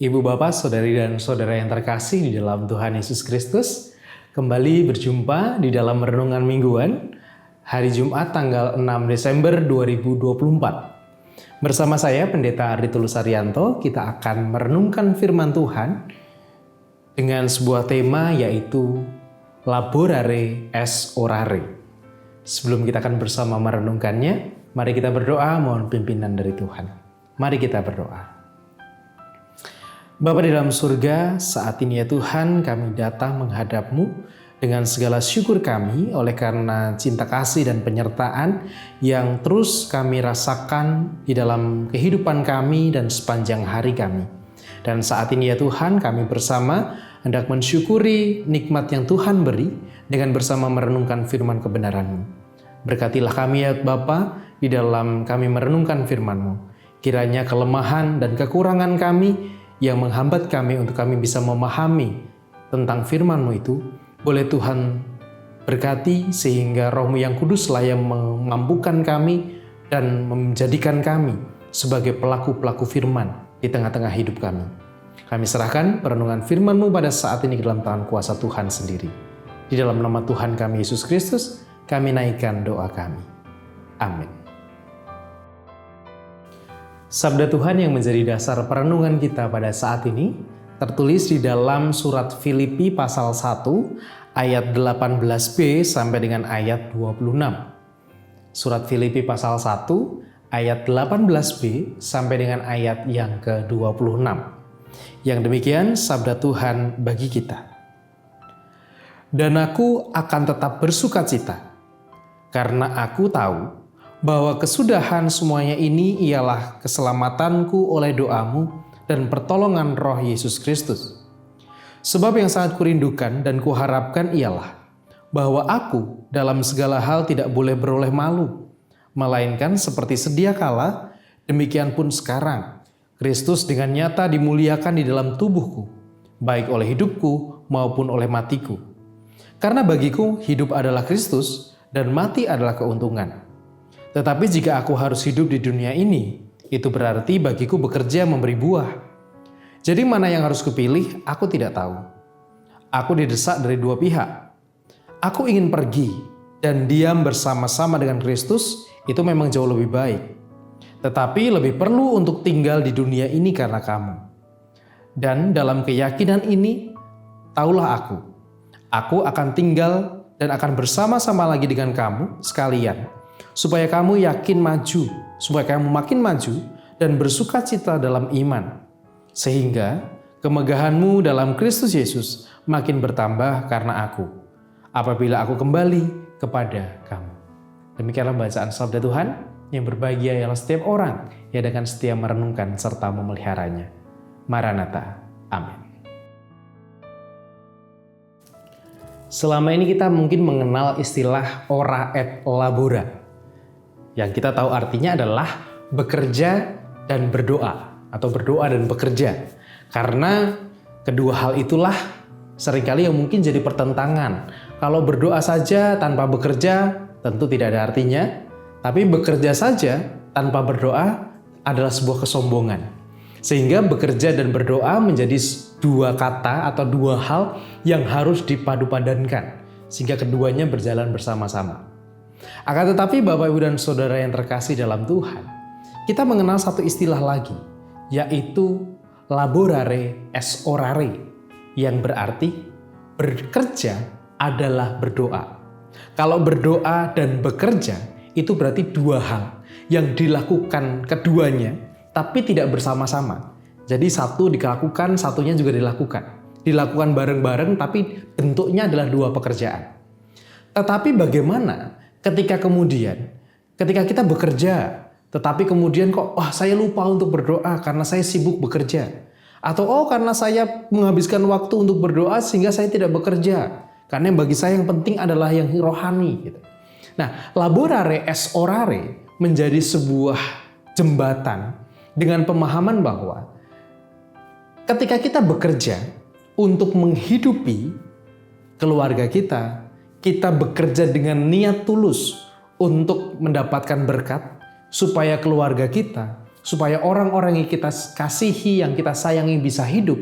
Ibu bapak, saudari dan saudara yang terkasih di dalam Tuhan Yesus Kristus, kembali berjumpa di dalam renungan mingguan hari Jumat tanggal 6 Desember 2024. Bersama saya Pendeta Ardi Tulus Arianto, kita akan merenungkan firman Tuhan dengan sebuah tema yaitu Laborare es orare. Sebelum kita akan bersama merenungkannya, mari kita berdoa mohon pimpinan dari Tuhan. Mari kita berdoa. Bapa di dalam surga, saat ini ya Tuhan kami datang menghadap-Mu dengan segala syukur kami oleh karena cinta kasih dan penyertaan yang terus kami rasakan di dalam kehidupan kami dan sepanjang hari kami. Dan saat ini ya Tuhan kami bersama hendak mensyukuri nikmat yang Tuhan beri dengan bersama merenungkan firman kebenaran-Mu. Berkatilah kami ya Bapa di dalam kami merenungkan firman-Mu. Kiranya kelemahan dan kekurangan kami yang menghambat kami untuk kami bisa memahami tentang firman-Mu itu, boleh Tuhan berkati sehingga Roh-Mu yang kudus lah yang mengampukan kami dan menjadikan kami sebagai pelaku-pelaku firman di tengah-tengah hidup kami. Kami serahkan perenungan firman-Mu pada saat ini ke dalam tangan kuasa Tuhan sendiri. Di dalam nama Tuhan kami Yesus Kristus, kami naikkan doa kami. Amin. Sabda Tuhan yang menjadi dasar perenungan kita pada saat ini tertulis di dalam surat Filipi pasal 1 ayat 18b sampai dengan ayat 26. Surat Filipi pasal 1 ayat 18b sampai dengan ayat yang ke-26. Yang demikian sabda Tuhan bagi kita. Dan aku akan tetap bersukacita karena aku tahu bahwa kesudahan semuanya ini ialah keselamatanku oleh doamu dan pertolongan Roh Yesus Kristus. Sebab yang sangat kurindukan dan kuharapkan ialah bahwa aku dalam segala hal tidak boleh beroleh malu, melainkan seperti sedia kala, demikian pun sekarang, Kristus dengan nyata dimuliakan di dalam tubuhku, baik oleh hidupku maupun oleh matiku. Karena bagiku hidup adalah Kristus dan mati adalah keuntungan. Tetapi jika aku harus hidup di dunia ini, itu berarti bagiku bekerja memberi buah. Jadi mana yang harus kupilih, aku tidak tahu. Aku didesak dari dua pihak. Aku ingin pergi dan diam bersama-sama dengan Kristus, itu memang jauh lebih baik. Tetapi lebih perlu untuk tinggal di dunia ini karena kamu. Dan dalam keyakinan ini, taulah aku akan tinggal dan akan bersama-sama lagi dengan kamu sekalian, supaya kamu yakin maju, supaya kamu makin maju dan bersukacita dalam iman, sehingga kemegahanmu dalam Kristus Yesus makin bertambah karena aku, apabila aku kembali kepada kamu. Demikianlah bacaan sabda Tuhan, yang berbahagia ialah setiap orang yang dengan setia merenungkan serta memeliharanya. Maranatha. Amin. Selama ini kita mungkin mengenal istilah ora et labora, yang kita tahu artinya adalah bekerja dan berdoa atau berdoa dan bekerja. Karena kedua hal itulah seringkali yang mungkin jadi pertentangan. Kalau berdoa saja tanpa bekerja tentu tidak ada artinya, tapi bekerja saja tanpa berdoa adalah sebuah kesombongan. Sehingga bekerja dan berdoa menjadi dua kata atau dua hal yang harus dipadu-padankan sehingga keduanya berjalan bersama-sama. Akan tetapi Bapak Ibu dan Saudara yang terkasih dalam Tuhan, kita mengenal satu istilah lagi, yaitu laborare es orare, yang berarti bekerja adalah berdoa. Kalau berdoa dan bekerja itu berarti dua hal yang dilakukan keduanya, tapi tidak bersama-sama. Jadi satu dilakukan, satunya juga dilakukan. Dilakukan bareng-bareng, tapi bentuknya adalah dua pekerjaan. Tetapi bagaimana ketika kita bekerja, tetapi kemudian saya lupa untuk berdoa karena saya sibuk bekerja. Atau karena saya menghabiskan waktu untuk berdoa sehingga saya tidak bekerja. Karena bagi saya yang penting adalah yang rohani. Gitu. Nah, laborare es orare menjadi sebuah jembatan dengan pemahaman bahwa ketika kita bekerja untuk menghidupi keluarga kita bekerja dengan niat tulus untuk mendapatkan berkat, supaya keluarga kita supaya orang-orang yang kita kasihi, yang kita sayangi bisa hidup,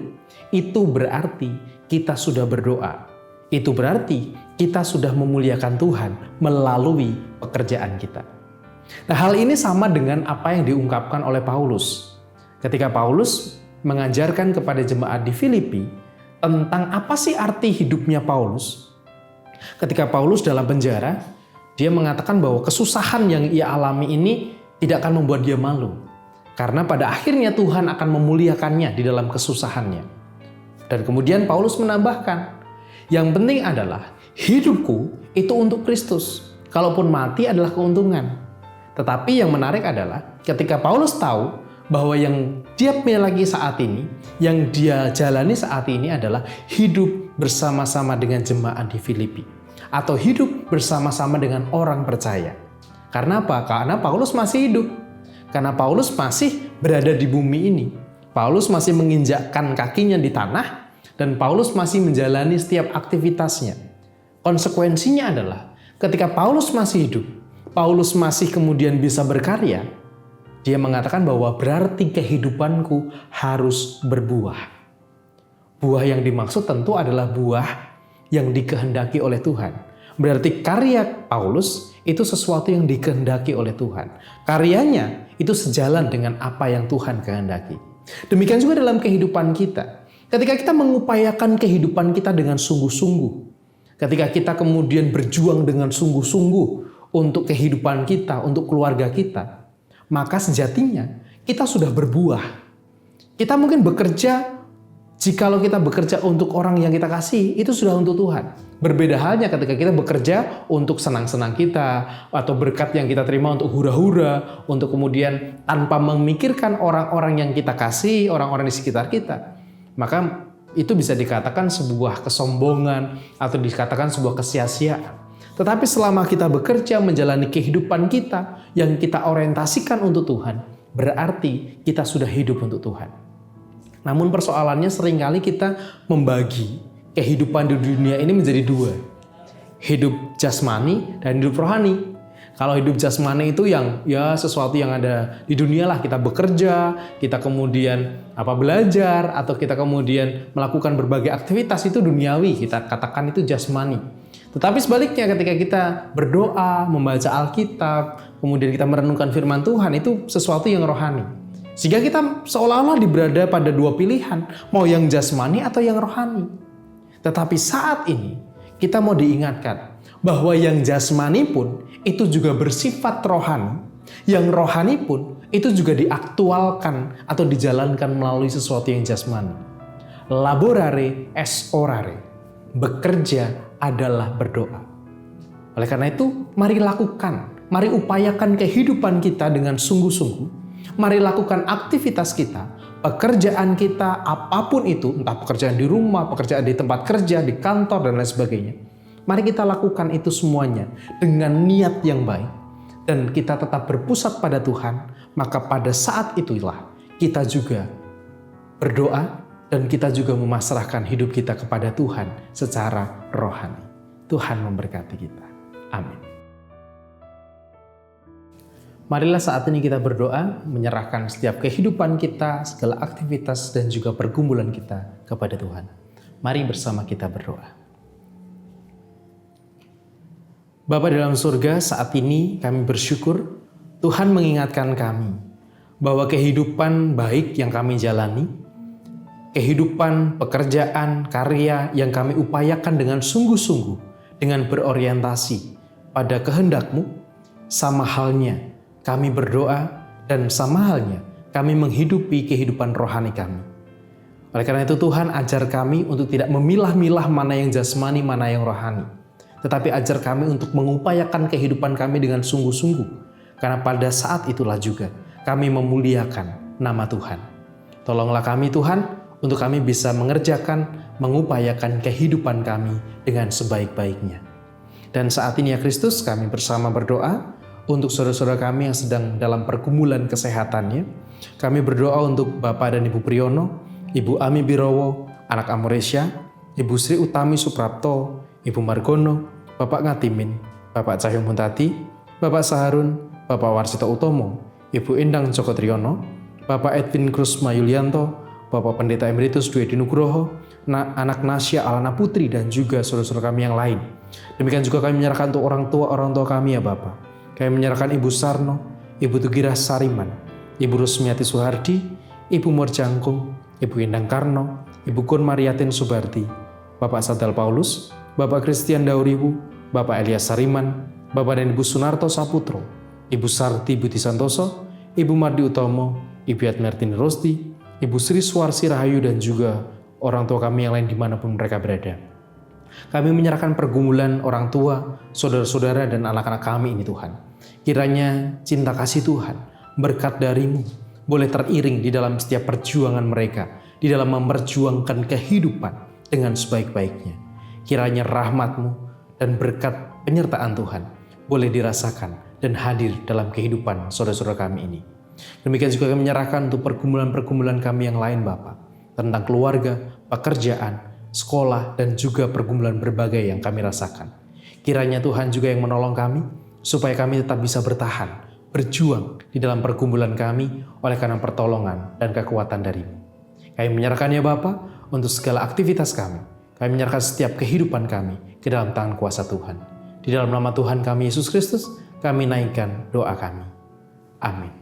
itu berarti kita sudah berdoa. Itu berarti kita sudah memuliakan Tuhan melalui pekerjaan kita. Nah, hal ini sama dengan apa yang diungkapkan oleh Paulus. Ketika Paulus mengajarkan kepada jemaat di Filipi tentang apa sih arti hidupnya Paulus. Ketika Paulus dalam penjara, dia mengatakan bahwa kesusahan yang ia alami ini tidak akan membuat dia malu. Karena pada akhirnya Tuhan akan memuliakannya di dalam kesusahannya. Dan kemudian Paulus menambahkan, yang penting adalah hidupku itu untuk Kristus. Kalaupun mati adalah keuntungan. Tetapi yang menarik adalah ketika Paulus tahu bahwa yang dia miliki saat ini, yang dia jalani saat ini adalah hidup bersama-sama dengan jemaat di Filipi. Atau hidup bersama-sama dengan orang percaya. Karena apa? Karena Paulus masih hidup. Karena Paulus masih berada di bumi ini. Paulus masih menginjakkan kakinya di tanah dan Paulus masih menjalani setiap aktivitasnya. Konsekuensinya adalah ketika Paulus masih hidup, Paulus masih kemudian bisa berkarya, dia mengatakan bahwa berarti kehidupanku harus berbuah. Buah yang dimaksud tentu adalah buah yang dikehendaki oleh Tuhan. Berarti karya Paulus itu sesuatu yang dikehendaki oleh Tuhan. Karyanya itu sejalan dengan apa yang Tuhan kehendaki. Demikian juga dalam kehidupan kita. Ketika kita mengupayakan kehidupan kita dengan sungguh-sungguh, ketika kita kemudian berjuang dengan sungguh-sungguh untuk kehidupan kita, untuk keluarga kita, maka sejatinya kita sudah berbuah. Kita mungkin bekerja, jikalau kita bekerja untuk orang yang kita kasih, itu sudah untuk Tuhan. Berbeda halnya ketika kita bekerja untuk senang-senang kita, atau berkat yang kita terima untuk hura-hura, untuk kemudian tanpa memikirkan orang-orang yang kita kasih, orang-orang di sekitar kita. Maka itu bisa dikatakan sebuah kesombongan, atau dikatakan sebuah kesia-siaan. Tetapi selama kita bekerja menjalani kehidupan kita yang kita orientasikan untuk Tuhan, berarti kita sudah hidup untuk Tuhan. Namun persoalannya seringkali kita membagi kehidupan di dunia ini menjadi dua. Hidup jasmani dan hidup rohani. Kalau hidup jasmani itu yang sesuatu yang ada di dunia lah, kita bekerja, kita kemudian belajar, atau kita kemudian melakukan berbagai aktivitas, itu duniawi, kita katakan itu jasmani. Tetapi sebaliknya ketika kita berdoa, membaca Alkitab, kemudian kita merenungkan firman Tuhan, itu sesuatu yang rohani. Sehingga kita seolah-olah berada pada dua pilihan, mau yang jasmani atau yang rohani. Tetapi saat ini kita mau diingatkan bahwa yang jasmani pun itu juga bersifat rohani, yang rohani pun itu juga diaktualkan atau dijalankan melalui sesuatu yang jasmani. Laborare est orare, bekerja adalah berdoa. Oleh karena itu, mari lakukan, mari upayakan kehidupan kita dengan sungguh-sungguh. Mari lakukan aktivitas kita, pekerjaan kita, apapun itu, entah pekerjaan di rumah, pekerjaan di tempat kerja, di kantor, dan lain sebagainya. Mari kita lakukan itu semuanya dengan niat yang baik. Dan kita tetap berpusat pada Tuhan, maka pada saat itulah kita juga berdoa dan kita juga memasrahkan hidup kita kepada Tuhan secara rohani. Tuhan memberkati kita. Amin. Marilah saat ini kita berdoa, menyerahkan setiap kehidupan kita, segala aktivitas dan juga pergumulan kita kepada Tuhan. Mari bersama kita berdoa. Bapa dalam surga, saat ini kami bersyukur Tuhan mengingatkan kami bahwa kehidupan baik yang kami jalani, kehidupan, pekerjaan, karya yang kami upayakan dengan sungguh-sungguh, dengan berorientasi pada kehendak-Mu, sama halnya kami berdoa dan sama halnya kami menghidupi kehidupan rohani kami. Oleh karena itu Tuhan, ajar kami untuk tidak memilah-milah mana yang jasmani, mana yang rohani. Tetapi ajar kami untuk mengupayakan kehidupan kami dengan sungguh-sungguh. Karena pada saat itulah juga kami memuliakan nama Tuhan. Tolonglah kami Tuhan, untuk kami bisa mengerjakan, mengupayakan kehidupan kami dengan sebaik-baiknya. Dan saat ini ya Kristus, kami bersama berdoa untuk saudara-saudara kami yang sedang dalam pergumulan kesehatannya. Kami berdoa untuk Bapak dan Ibu Priyono, Ibu Ami Birowo, anak Amoresya, Ibu Sri Utami Suprapto, Ibu Margono, Bapak Ngatimin, Bapak Cahyo Muntati, Bapak Saharun, Bapak Warsito Utomo, Ibu Endang Joko Triyono, Bapak Edwin Krusma Yulianto, Bapak Pendeta Emeritus Dwi Edi Nugroho, anak Nasya Alana Putri, dan juga saudara-saudara kami yang lain. Demikian juga kami menyerahkan untuk orang tua kami ya Bapak. Kami menyerahkan Ibu Sarno, Ibu Tugirah Sariman, Ibu Rusmiati Suhardi, Ibu Morjangkung, Ibu Endang Karno, Ibu Gun Mariatin Subarti, Bapak Sadal Paulus, Bapak Christian Dauriwu, Bapak Elias Sariman, Bapak dan Ibu Sunarto Saputro, Ibu Sarti Budi Santoso, Ibu Mardi Utomo, Ibu Admertini Rosti, Ibu Sri Suwarsi Rahayu, dan juga orang tua kami yang lain dimanapun mereka berada. Kami menyerahkan pergumulan orang tua, saudara-saudara, dan anak-anak kami ini Tuhan. Kiranya cinta kasih Tuhan, berkat dari-Mu, boleh teriring di dalam setiap perjuangan mereka, di dalam memperjuangkan kehidupan dengan sebaik-baiknya. Kiranya rahmat-Mu dan berkat penyertaan Tuhan boleh dirasakan dan hadir dalam kehidupan saudara-saudara kami ini. Demikian juga kami menyerahkan untuk pergumulan-pergumulan kami yang lain Bapak, tentang keluarga, pekerjaan, sekolah, dan juga pergumulan berbagai yang kami rasakan. Kiranya Tuhan juga yang menolong kami, supaya kami tetap bisa bertahan, berjuang di dalam pergumulan kami oleh karena pertolongan dan kekuatan dari-Mu. Kami menyerahkannya Bapa untuk segala aktivitas kami. Kami menyerahkan setiap kehidupan kami ke dalam tangan kuasa Tuhan. Di dalam nama Tuhan kami Yesus Kristus, kami naikkan doa kami. Amin.